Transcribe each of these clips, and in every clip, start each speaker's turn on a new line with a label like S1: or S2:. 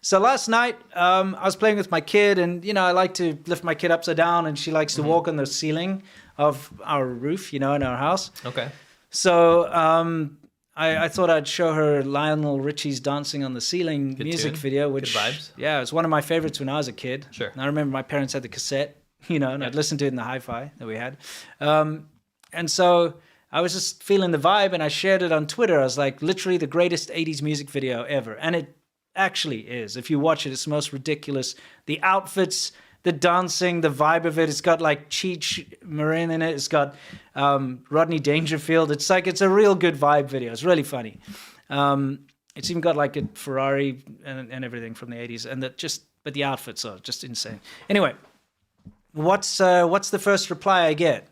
S1: So last night, I was playing with my kid, and I like to lift my kid upside down, and she likes to walk on the ceiling of our roof, in our house.
S2: Okay.
S1: So I thought I'd show her Lionel Ritchie's "Dancing on the Ceiling" music video, which
S2: good vibes.
S1: Yeah, it was one of my favorites when I was a kid.
S2: Sure.
S1: And I remember my parents had the cassette, and I'd listen to it in the hi-fi that we had, and so I was just feeling the vibe, and I shared it on Twitter. I was like, literally the greatest 80s music video ever. And it actually is. If you watch it, it's the most ridiculous. The outfits, the dancing, the vibe of it. It's got like Cheech Marin in it. It's got Rodney Dangerfield. It's a real good vibe video. It's really funny. It's even got like a Ferrari and everything from the 80s. But the outfits are just insane. Anyway, what's the first reply I get?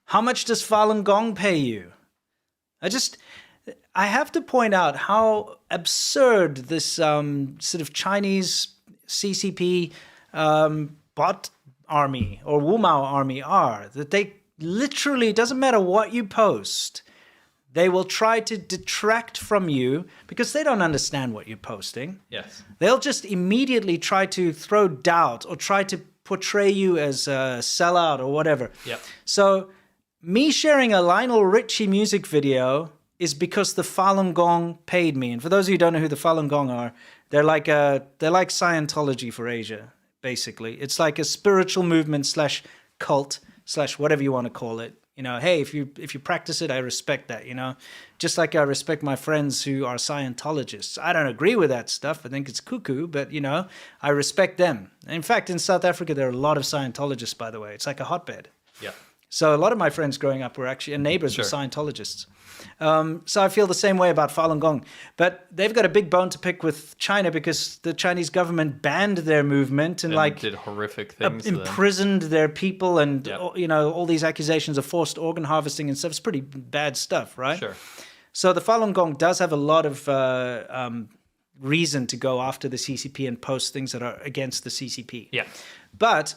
S1: How much does Falun Gong pay you? I have to point out how absurd this sort of Chinese CCP bot army or Wumao army are. That they literally, doesn't matter what you post, they will try to detract from you because they don't understand what you're posting.
S2: Yes.
S1: They'll just immediately try to throw doubt or try to portray you as a sellout or whatever.
S2: Yep.
S1: So me sharing a Lionel Ritchie music video is because the Falun Gong paid me. And for those of you who don't know who the Falun Gong are, they're like Scientology for Asia, basically. It's like a spiritual movement / cult / whatever you want to call it. Hey, if you practice it, I respect that, Just like I respect my friends who are Scientologists. I don't agree with that stuff. I think it's cuckoo, but, I respect them. In fact, in South Africa, there are a lot of Scientologists, by the way. It's like a hotbed.
S2: Yeah.
S1: So a lot of my friends growing up were actually, and neighbors were Scientologists. So I feel the same way about Falun Gong. But they've got a big bone to pick with China because the Chinese government banned their movement and
S2: did horrific things.
S1: Imprisoned their people and, all these accusations of forced organ harvesting and stuff. It's pretty bad stuff, right?
S2: Sure.
S1: So the Falun Gong does have a lot of reason to go after the CCP and post things that are against the CCP.
S2: Yeah.
S1: But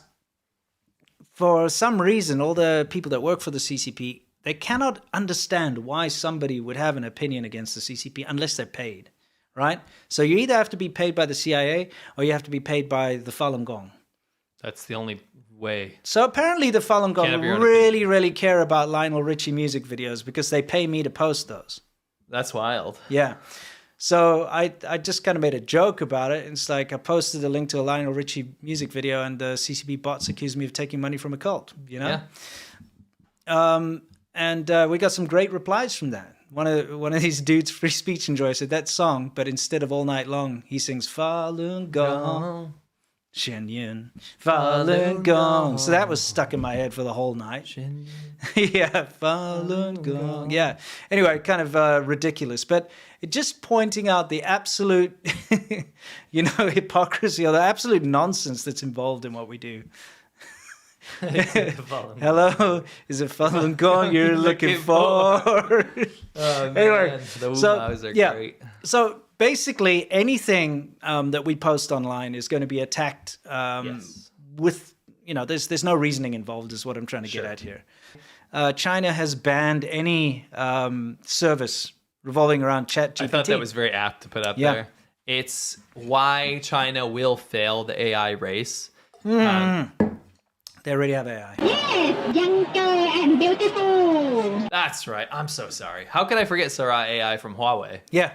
S1: for some reason, all the people that work for the CCP, they cannot understand why somebody would have an opinion against the CCP unless they're paid, right? So you either have to be paid by the CIA or you have to be paid by the Falun Gong.
S2: That's the only way.
S1: So apparently the Falun Gong really care about Lionel Ritchie music videos because they pay me to post those.
S2: That's wild.
S1: Yeah. So I just kind of made a joke about it. It's like I posted a link to a Lionel Ritchie music video and the CCP bots accused me of taking money from a cult, Yeah. And we got some great replies from that. One of these dudes, free speech enjoyer, said that song, but instead of All Night Long, he sings Falun Gong, Shenyun, Falun Gong. So that was stuck in my head for the whole night. Yeah, Falun Gong. Yeah. Anyway, kind of ridiculous, but it just pointing out the absolute, hypocrisy or the absolute nonsense that's involved in what we do. Hello, is it Falun Gong you're looking for? Anyway,
S2: the Wumaos are great.
S1: So basically, anything that we post online is going to be attacked with, there's no reasoning involved is what I'm trying to get at here. China has banned any service revolving around ChatGPT.
S2: I thought that was very apt to put up there. It's why China will fail the AI race.
S1: They already have AI.
S3: Yes, younger and beautiful.
S2: That's right. I'm so sorry. How could I forget Sarah AI from Huawei?
S1: Yeah.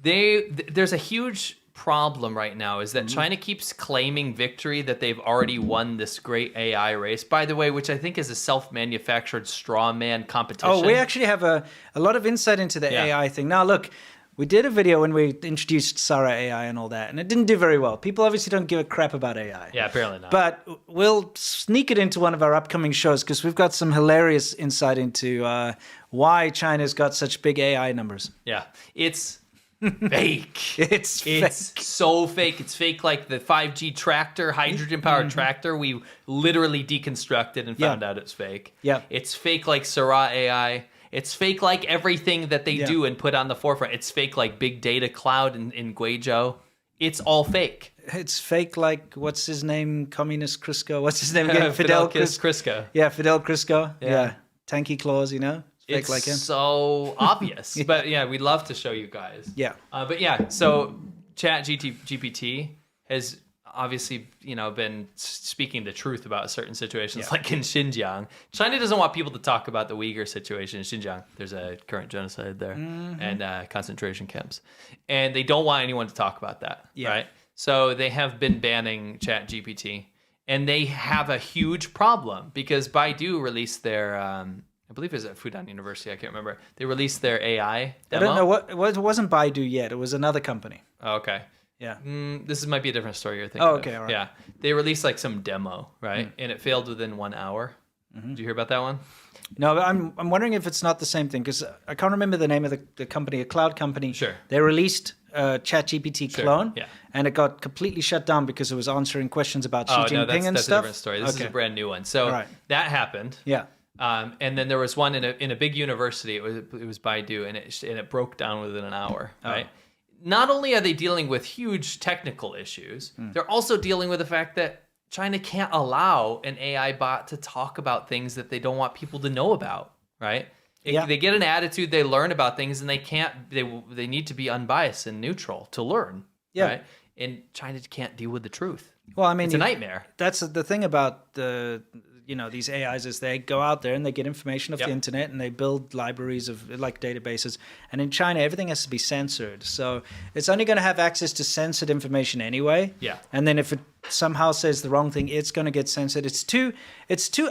S2: There's a huge problem right now is that China keeps claiming victory that they've already won this great AI race, by the way, which I think is a self-manufactured straw man competition.
S1: Oh, we actually have a lot of insight into the AI thing. Now, look, we did a video when we introduced Sarah AI and all that, and it didn't do very well. People obviously don't give a crap about AI.
S2: Yeah, apparently not.
S1: But we'll sneak it into one of our upcoming shows because we've got some hilarious insight into why China's got such big AI numbers.
S2: Yeah, it's fake.
S1: It's fake.
S2: So fake. It's fake like the 5G tractor, hydrogen-powered tractor. We literally deconstructed and found out it's fake.
S1: Yeah.
S2: It's fake like Sarah AI. It's fake like everything that they do and put on the forefront. It's fake like big data cloud in Guizhou. It's all fake.
S1: It's fake like, what's his name? Communist Crisco. What's his name again? Fidel
S2: Crisco.
S1: Yeah, Fidel Crisco. Yeah. Tanky claws, Fake like him.
S2: So obvious. But yeah, we'd love to show you guys.
S1: Yeah.
S2: But yeah, so GPT has obviously, been speaking the truth about certain situations, like in Xinjiang. China doesn't want people to talk about the Uyghur situation in Xinjiang. There's a current genocide there and concentration camps. And they don't want anyone to talk about that, right? So they have been banning ChatGPT. And they have a huge problem because Baidu released their, I believe it was at Fudan University, I can't remember. They released their AI demo.
S1: I don't know it wasn't Baidu yet. It was another company.
S2: Oh, okay.
S1: Yeah.
S2: This might be a different story you're thinking
S1: of. Okay, all right.
S2: Yeah. They released like some demo, right? And it failed within 1 hour. Did you hear about that one?
S1: No, but I'm wondering if it's not the same thing because I can't remember the name of the company, a cloud company.
S2: Sure.
S1: They released a ChatGPT clone,
S2: yeah.
S1: and it got completely shut down because it was answering questions about Xi Jinping
S2: no, that's
S1: and
S2: a
S1: stuff.
S2: Different story. This is a brand new one. So that happened.
S1: Yeah.
S2: And then there was one in a big university. It was Baidu, and it broke down within an hour. Right. Not only are they dealing with huge technical issues, they're also dealing with the fact that China can't allow an AI bot to talk about things that they don't want people to know about, right? They get an attitude, they learn about things, and they need to be unbiased and neutral to learn, right? And China can't deal with the truth.
S1: Well, I mean,
S2: it's a nightmare.
S1: That's the thing about these AIs is they go out there and they get information off the internet and they build libraries of like databases. And in China, everything has to be censored. So it's only going to have access to censored information anyway.
S2: Yeah.
S1: And then if it somehow says the wrong thing, it's going to get censored. It's too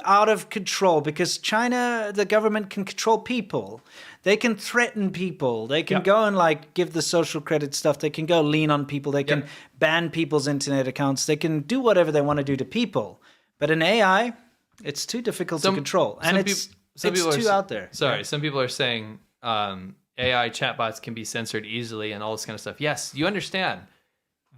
S1: out of control because China, the government can control people. They can threaten people. They can go and like give the social credit stuff. They can go lean on people. They can ban people's internet accounts. They can do whatever they want to do to people. But an AI, it's too difficult to control, and it's too out there.
S2: Sorry, some people are saying AI chatbots can be censored easily and all this kind of stuff. Yes, you understand.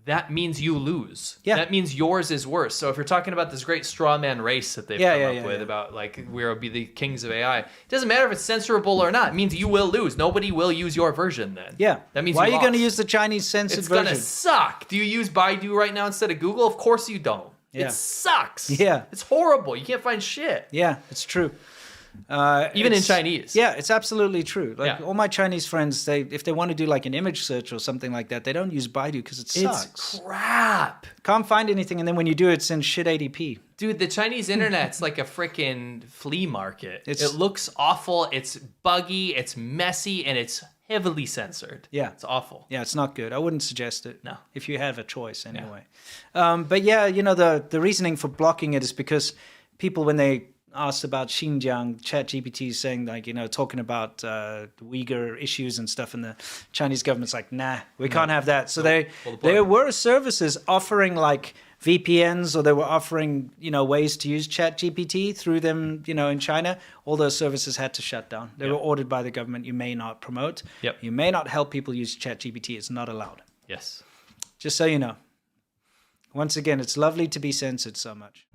S2: That means you lose. Yeah. That means yours is worse. So if you're talking about this great straw man race that they've come up with about like we'll be the kings of AI, it doesn't matter if it's censorable or not. It means you will lose. Nobody will use your version then.
S1: Yeah.
S2: That means
S1: why are you going to use the Chinese censored version?
S2: It's going to suck. Do you use Baidu right now instead of Google? Of course you don't.
S1: Yeah.
S2: It sucks.
S1: Yeah.
S2: It's horrible. You can't find shit.
S1: Yeah, it's true.
S2: Even in Chinese.
S1: Yeah, it's absolutely true. Like all my Chinese friends, if they want to do like an image search or something like that, they don't use Baidu because it sucks.
S2: It's crap.
S1: Can't find anything, and then when you do, it's in shit ADP.
S2: Dude, the Chinese internet's like a freaking flea market. It looks awful. It's buggy. It's messy, and it's heavily censored.
S1: Yeah.
S2: It's awful.
S1: Yeah, it's not good. I wouldn't suggest it.
S2: No. If
S1: you have a choice anyway. But yeah, the reasoning for blocking it is because people, when they asked about Xinjiang, ChatGPT is saying like, talking about the Uyghur issues and stuff, and the Chinese government's like, nah, we can't have that. So there were services offering like VPNs, or they were offering, ways to use ChatGPT through them, in China. All those services had to shut down. They were ordered by the government. You may not promote.
S2: Yep.
S1: You may not help people use ChatGPT. It's not allowed.
S2: Yes.
S1: Just so you know. Once again, it's lovely to be censored so much.